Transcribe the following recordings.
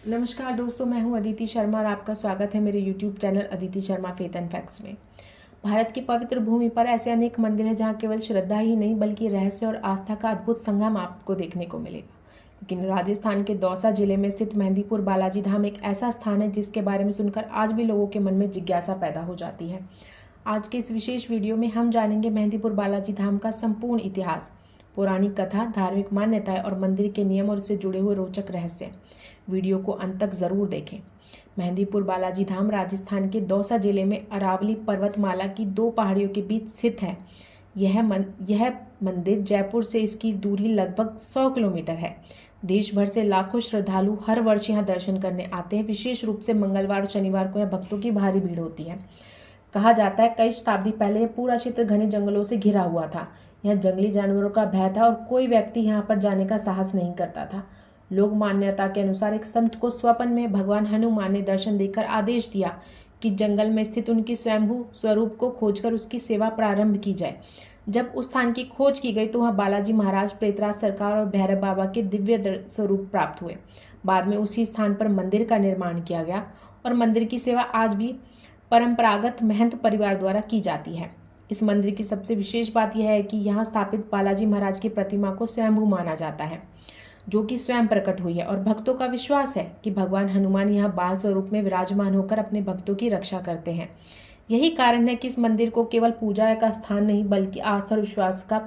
नमस्कार दोस्तों, मैं हूं अदिति शर्मा और आपका स्वागत है मेरे YouTube channel Aditi Sharma faith and facts में। भारत की पवित्र भूमि पर ऐसे अनेक मंदिर हैं जहां केवल श्रद्धा ही नहीं बल्कि रहस्य और आस्था का अद्भुत संगम आपको देखने को मिलेगा। लेकिन राजस्थान के दौसा जिले में स्थित मेहंदीपुर बालाजी धाम एक ऐसा स्थान है जिसके बारे में सुनकर आज भी लोगों के मन में जिज्ञासा पैदा हो जाती है। आज के इस विशेष वीडियो में हम जानेंगे मेहंदीपुर बालाजी धाम का संपूर्ण इतिहास, पौराणिक कथा, धार्मिक मान्यताएं और मंदिर के नियम और उससे जुड़े हुए रोचक रहस्य। वीडियो को अंत तक जरूर देखें। मेहंदीपुर बालाजी धाम राजस्थान के दौसा जिले में अरावली पर्वतमाला की दो पहाड़ियों के बीच स्थित है। यह मंदिर जयपुर से इसकी दूरी लगभग 100 किलोमीटर है। देश भर से लाखों श्रद्धालु हर वर्ष यहाँ दर्शन करने आते हैं। विशेष रूप से मंगलवार और शनिवार को यहाँ भक्तों की भारी भीड़ होती है। कहा जाता है कई शताब्दी पहले यह पूरा क्षेत्र घने जंगलों से घिरा हुआ था। यहाँ जंगली जानवरों का भय था और कोई व्यक्ति यहाँ पर जाने का साहस नहीं करता था। लोक मान्यता के अनुसार एक संत को स्वप्न में भगवान हनुमान ने दर्शन देकर आदेश दिया कि जंगल में स्थित उनकी स्वयंभू स्वरूप को खोजकर उसकी सेवा प्रारंभ की जाए। जब उस स्थान की खोज की गई तो वहाँ बालाजी महाराज, प्रेतराज सरकार और भैरव बाबा के दिव्य स्वरूप प्राप्त हुए। बाद में उसी स्थान पर मंदिर का निर्माण किया गया और मंदिर की सेवा आज भी परंपरागत महंत परिवार द्वारा की जाती है। इस मंदिर की सबसे विशेष बात यह है कि यहाँ स्थापित बालाजी महाराज की प्रतिमा को स्वयंभू माना जाता है, जो कि स्वयं प्रकट हुई है, और भक्तों का विश्वास है कि भगवान हनुमान यहाँ बाल स्वरूप में विराजमान होकर अपने भक्तों की रक्षा करते हैं। यही कारण है कि इस मंदिर को केवल पूजा का स्थान नहीं बल्कि आस्था और विश्वास का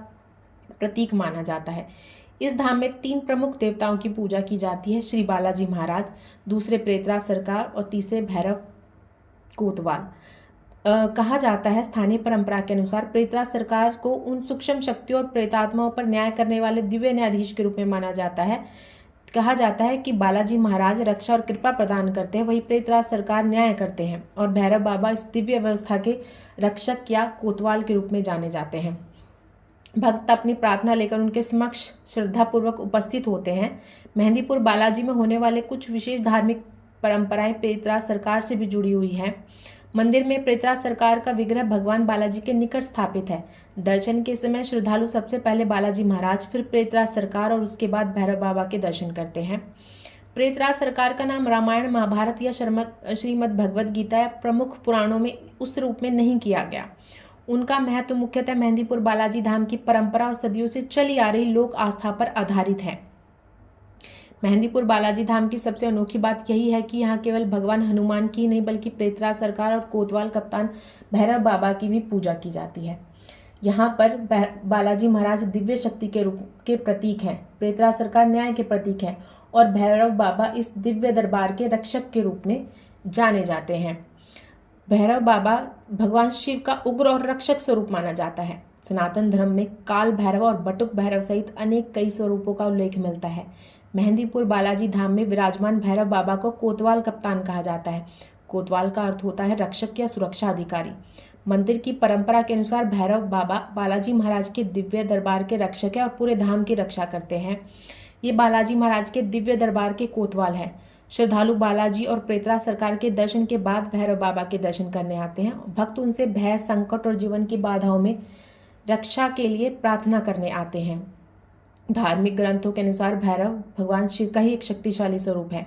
प्रतीक माना जाता है। इस धाम में 3 प्रमुख देवताओं की पूजा की जाती है: श्री बालाजी महाराज, दूसरे प्रेतराज सरकार और तीसरे भैरव कोतवाल। कहा जाता है स्थानीय परंपरा के अनुसार प्रेतराज सरकार को उन सूक्ष्म शक्तियों और प्रेतात्माओं पर न्याय करने वाले दिव्य न्यायाधीश के रूप में माना जाता है। कहा जाता है कि बालाजी महाराज रक्षा और कृपा प्रदान करते हैं, वही प्रेतराज सरकार न्याय करते हैं, और भैरव बाबा इस दिव्य व्यवस्था के रक्षक या कोतवाल के रूप में जाने जाते हैं। भक्त अपनी प्रार्थना लेकर उनके समक्ष श्रद्धापूर्वक उपस्थित होते हैं। मेहंदीपुर बालाजी में होने वाले कुछ विशेष धार्मिक परंपराएं प्रेतराज सरकार से भी जुड़ी हुई है। मंदिर में प्रेतराज सरकार का विग्रह भगवान बालाजी के निकट स्थापित है। दर्शन के समय श्रद्धालु सबसे पहले बालाजी महाराज, फिर प्रेतराज सरकार और उसके बाद भैरव बाबा के दर्शन करते हैं। प्रेतराज सरकार का नाम रामायण, महाभारत या श्रीमद् भगवद गीता या प्रमुख पुराणों में उस रूप में नहीं किया गया। उनका महत्व मुख्यतः मेहंदीपुर बालाजी धाम की परंपरा और सदियों से चली आ रही लोक आस्था पर आधारित है। मेहंदीपुर बालाजी धाम की सबसे अनोखी बात यही है कि यहाँ केवल भगवान हनुमान की नहीं बल्कि प्रेतराज सरकार और कोतवाल कप्तान भैरव बाबा की भी पूजा की जाती है। यहाँ पर बालाजी महाराज दिव्य शक्ति के रूप के प्रतीक हैं, प्रेतराज सरकार न्याय के प्रतीक हैं और भैरव बाबा इस दिव्य दरबार के रक्षक के रूप में जाने जाते हैं। भैरव बाबा भगवान शिव का उग्र और रक्षक स्वरूप माना जाता है। सनातन धर्म में काल भैरव और बटुक भैरव सहित अनेक कई स्वरूपों का उल्लेख मिलता है। मेहंदीपुर बालाजी धाम में विराजमान भैरव बाबा को कोतवाल कप्तान कहा जाता है। कोतवाल का अर्थ होता है रक्षक या सुरक्षा अधिकारी। मंदिर की परंपरा के अनुसार भैरव बाबा बालाजी महाराज के दिव्य दरबार के रक्षक है और पूरे धाम की रक्षा करते हैं। ये बालाजी महाराज के दिव्य दरबार के कोतवाल है। श्रद्धालु बालाजी और प्रेतराज सरकार के दर्शन के बाद भैरव बाबा के दर्शन करने आते हैं। भक्त उनसे भय, संकट और जीवन की बाधाओं में रक्षा के लिए प्रार्थना करने आते हैं। धार्मिक ग्रंथों के अनुसार भैरव भगवान शिव का ही एक शक्तिशाली स्वरूप है,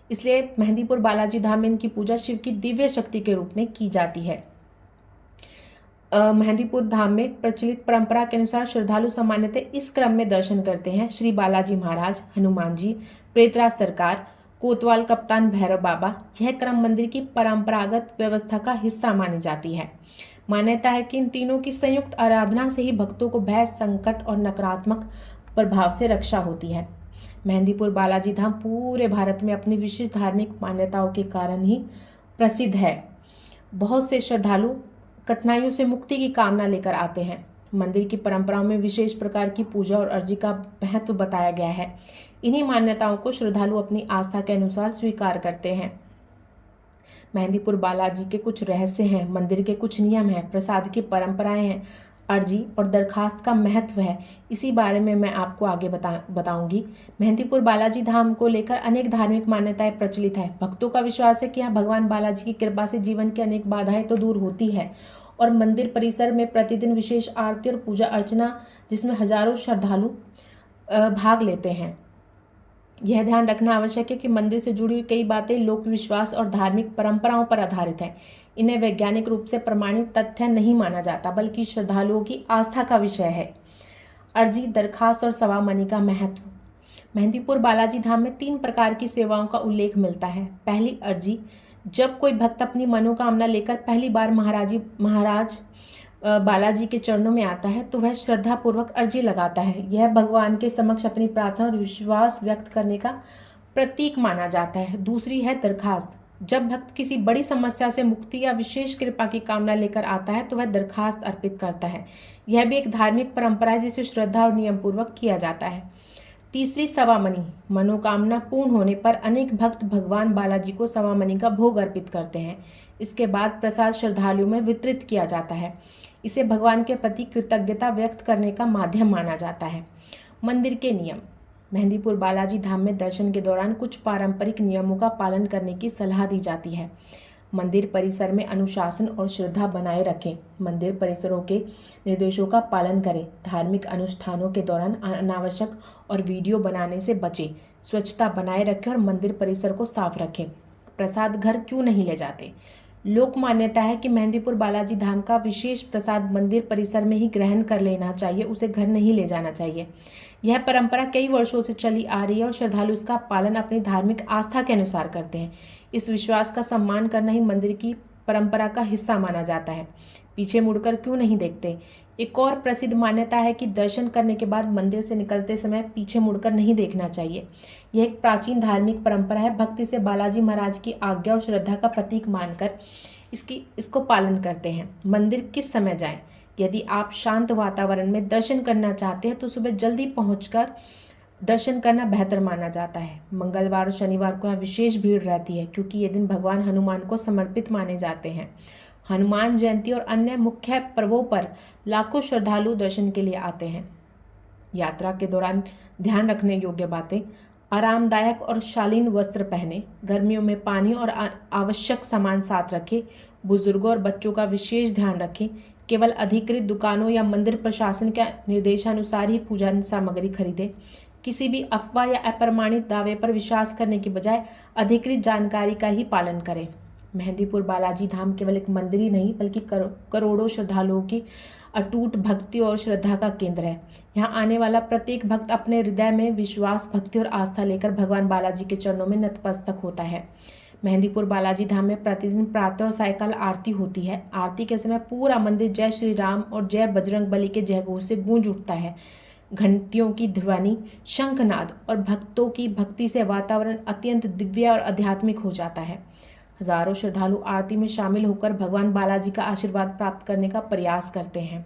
इसलिए मेहंदीपुर बालाजी धाम में इनकी पूजा शिव की दिव्य शक्ति के रूप में की जाती है। मेहंदीपुर धाम में प्रचलित परंपरा के अनुसार श्रद्धालु सामान्यतः इस क्रम में दर्शन करते हैं: श्री बालाजी महाराज, हनुमान जी, प्रेतराज सरकार, कोतवाल कप्तान भैरव बाबा। यह क्रम मंदिर की परंपरागत व्यवस्था का हिस्सा मानी जाती है। मान्यता है कि इन तीनों की संयुक्त आराधना से ही भक्तों को भय, संकट और नकारात्मक प्रभाव से रक्षा होती है। मेहंदीपुर बालाजी धाम पूरे भारत में अपनी विशिष्ट धार्मिक मान्यताओं के कारण ही प्रसिद्ध है। बहुत से श्रद्धालु कठिनाइयों से मुक्ति की कामना लेकर आते हैं। मंदिर की परंपराओं में विशेष प्रकार की पूजा और अर्जी का महत्व बताया गया है। इन्हीं मान्यताओं को श्रद्धालु अपनी आस्था के अनुसार स्वीकार करते हैं। मेहंदीपुर बालाजी के कुछ रहस्य हैं, मंदिर के कुछ नियम हैं, प्रसाद की परंपराएं हैं, अर्जी और दरखास्त का महत्व है। इसी बारे में मैं आपको आगे बताऊंगी। मेहंदीपुर बालाजी धाम को लेकर अनेक धार्मिक मान्यताएं प्रचलित है। भक्तों का विश्वास है कि यहाँ भगवान बालाजी की कृपा से जीवन की अनेक बाधाएं तो दूर होती है और मंदिर परिसर में प्रतिदिन विशेष आरती और पूजा अर्चना जिसमें हजारों श्रद्धालु भाग लेते हैं। यह ध्यान रखना आवश्यक है कि मंदिर से जुड़ी हुई कई बातें लोक विश्वास और धार्मिक परंपराओं पर आधारित है। इन्हें वैज्ञानिक रूप से प्रमाणित तथ्य नहीं माना जाता, बल्कि श्रद्धालुओं की आस्था का विषय है। अर्जी, दरखास्त और सवामनी का महत्व। मेहंदीपुर बालाजी धाम में 3 प्रकार की सेवाओं का उल्लेख मिलता है। पहली, अर्जी। जब कोई भक्त अपनी मनोकामना लेकर पहली बार महाराज बालाजी के चरणों में आता है तो वह श्रद्धा पूर्वक अर्जी लगाता है। यह भगवान के समक्ष अपनी प्रार्थना और विश्वास व्यक्त करने का प्रतीक माना जाता है। दूसरी है दरखास्त। जब भक्त किसी बड़ी समस्या से मुक्ति या विशेष कृपा की कामना लेकर आता है तो वह दरखास्त अर्पित करता है। यह भी एक धार्मिक परंपरा है जिसे श्रद्धा और नियम पूर्वक किया जाता है। तीसरी, सवामनी। मनोकामना पूर्ण होने पर अनेक भक्त भगवान बालाजी को सवामनी का भोग अर्पित करते हैं। इसके बाद प्रसाद श्रद्धालुओं में वितरित किया जाता है। इसे भगवान के प्रति कृतज्ञता व्यक्त करने का माध्यम माना जाता है। मंदिर के नियम। मेहंदीपुर बालाजी धाम में दर्शन के दौरान कुछ पारंपरिक नियमों का पालन करने की सलाह दी जाती है। मंदिर परिसर में अनुशासन और श्रद्धा बनाए रखें। मंदिर परिसरों के निर्देशों का पालन करें। धार्मिक अनुष्ठानों के दौरान अनावश्यक और वीडियो बनाने से बचें। स्वच्छता बनाए रखें और मंदिर परिसर को साफ रखें। प्रसाद घर क्यों नहीं ले जाते? लोक मान्यता है कि मेहंदीपुर बालाजी धाम का विशेष प्रसाद मंदिर परिसर में ही ग्रहण कर लेना चाहिए, उसे घर नहीं ले जाना चाहिए। यह परंपरा कई वर्षों से चली आ रही है और श्रद्धालु इसका पालन अपनी धार्मिक आस्था के अनुसार करते हैं। इस विश्वास का सम्मान करना ही मंदिर की परंपरा का हिस्सा माना जाता है। पीछे मुड़कर क्यों नहीं देखते? एक और प्रसिद्ध मान्यता है कि दर्शन करने के बाद मंदिर से निकलते समय पीछे मुड़कर नहीं देखना चाहिए। यह एक प्राचीन धार्मिक परंपरा है। भक्ति से बालाजी महाराज की आज्ञा और श्रद्धा का प्रतीक मानकर इसको पालन करते हैं। मंदिर किस समय जाएं? यदि आप शांत वातावरण में दर्शन करना चाहते हैं तो सुबह जल्दी पहुंचकर दर्शन करना बेहतर माना जाता है। मंगलवार और शनिवार को यहाँ विशेष भीड़ रहती है क्योंकि ये दिन भगवान हनुमान को समर्पित माने जाते हैं। हनुमान जयंती और अन्य मुख्य पर्वों पर लाखों श्रद्धालु दर्शन के लिए आते हैं। यात्रा के दौरान ध्यान रखने योग्य बातें। आरामदायक और शालीन वस्त्र पहने। गर्मियों में पानी और आवश्यक सामान साथ रखें। बुजुर्गों और बच्चों का विशेष ध्यान रखें। केवल अधिकृत दुकानों या मंदिर प्रशासन के निर्देशानुसार ही पूजा सामग्री खरीदें। किसी भी अफवाह या अप्रमाणित दावे पर विश्वास करने के बजाय अधिकृत जानकारी का ही पालन करें। मेहंदीपुर बालाजी धाम केवल एक मंदिर ही नहीं बल्कि करोड़ों श्रद्धालुओं की अटूट भक्ति और श्रद्धा का केंद्र है। यहाँ आने वाला प्रत्येक भक्त अपने हृदय में विश्वास, भक्ति और आस्था लेकर भगवान बालाजी के चरणों में नतमस्तक होता है। मेहंदीपुर बालाजी धाम में प्रतिदिन प्रातः और सायकाल आरती होती है। आरती के समय पूरा मंदिर जय श्री राम और जय बजरंग बली के जयघोष से गूंज उठता है। घंटियों की ध्वनि, शंखनाद और भक्तों की भक्ति से वातावरण अत्यंत दिव्य और आध्यात्मिक हो जाता है। हजारों श्रद्धालु आरती में शामिल होकर भगवान बालाजी का आशीर्वाद प्राप्त करने का प्रयास करते हैं।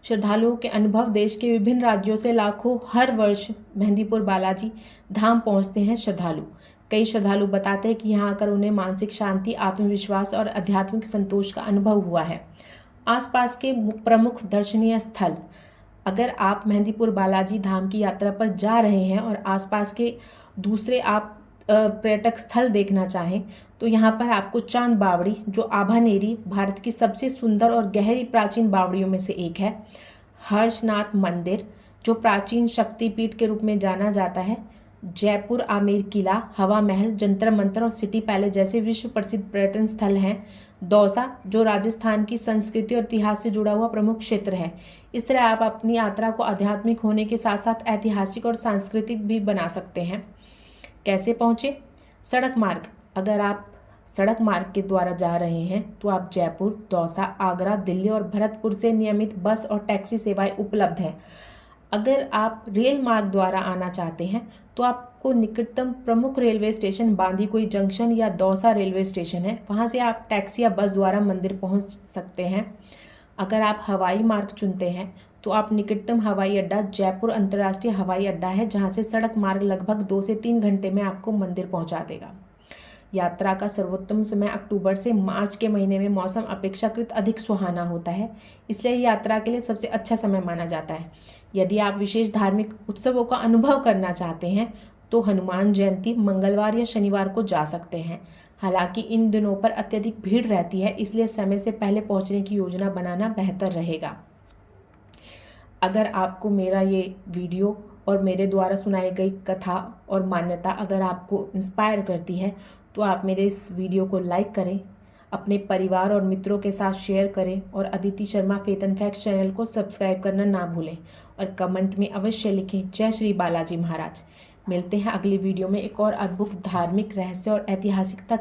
श्रद्धालुओं के अनुभव। देश के विभिन्न राज्यों से लाखों हर वर्ष मेहंदीपुर बालाजी धाम पहुंचते हैं श्रद्धालु। कई श्रद्धालु बताते हैं कि यहाँ आकर उन्हें मानसिक शांति, आत्मविश्वास और आध्यात्मिक संतोष का अनुभव हुआ है। आसपास के प्रमुख दर्शनीय स्थल। अगर आप मेहंदीपुर बालाजी धाम की यात्रा पर जा रहे हैं और आसपास के दूसरे आप पर्यटक स्थल देखना चाहें तो यहाँ पर आपको चांद बावड़ी, जो आभानेरी भारत की सबसे सुंदर और गहरी प्राचीन बावड़ियों में से एक है, हर्षनाथ मंदिर जो प्राचीन शक्तिपीठ के रूप में जाना जाता है, जयपुर आमेर किला, हवा महल, जंतर मंतर और सिटी पैलेस जैसे विश्व प्रसिद्ध पर्यटन स्थल हैं, दौसा जो राजस्थान की संस्कृति और इतिहास से जुड़ा हुआ प्रमुख क्षेत्र है। इस तरह आप अपनी यात्रा को आध्यात्मिक होने के साथ साथ ऐतिहासिक और सांस्कृतिक भी बना सकते हैं। कैसे पहुँचे? सड़क मार्ग। अगर आप सड़क मार्ग के द्वारा जा रहे हैं तो आप जयपुर, दौसा, आगरा, दिल्ली और भरतपुर से नियमित बस और टैक्सी सेवाएं उपलब्ध हैं। अगर आप रेल मार्ग द्वारा आना चाहते हैं तो आपको निकटतम प्रमुख रेलवे स्टेशन बांदीकुई जंक्शन या दौसा रेलवे स्टेशन है, वहां से आप टैक्सी या बस द्वारा मंदिर पहुंच सकते हैं। अगर आप हवाई मार्ग चुनते हैं तो आप निकटतम हवाई अड्डा जयपुर अंतर्राष्ट्रीय हवाई अड्डा है, जहां से सड़क मार्ग लगभग 2 से 3 घंटे में आपको मंदिर पहुंचा देगा। यात्रा का सर्वोत्तम समय अक्टूबर से मार्च के महीने में मौसम अपेक्षाकृत अधिक सुहाना होता है, इसलिए यात्रा के लिए सबसे अच्छा समय माना जाता है। यदि आप विशेष धार्मिक उत्सवों का अनुभव करना चाहते हैं तो हनुमान जयंती, मंगलवार या शनिवार को जा सकते हैं। हालांकि इन दिनों पर अत्यधिक भीड़ रहती है, इसलिए समय से पहले पहुंचने की योजना बनाना बेहतर रहेगा। अगर आपको मेरा ये वीडियो और मेरे द्वारा सुनाई गई कथा और मान्यता अगर आपको इंस्पायर करती है तो आप मेरे इस वीडियो को लाइक करें, अपने परिवार और मित्रों के साथ शेयर करें और Aditi Sharma faith and facts channel को सब्सक्राइब करना ना भूलें और कमेंट में अवश्य लिखें जय श्री बालाजी महाराज। मिलते हैं अगली वीडियो में एक और अद्भुत धार्मिक रहस्य और ऐतिहासिक तथ्य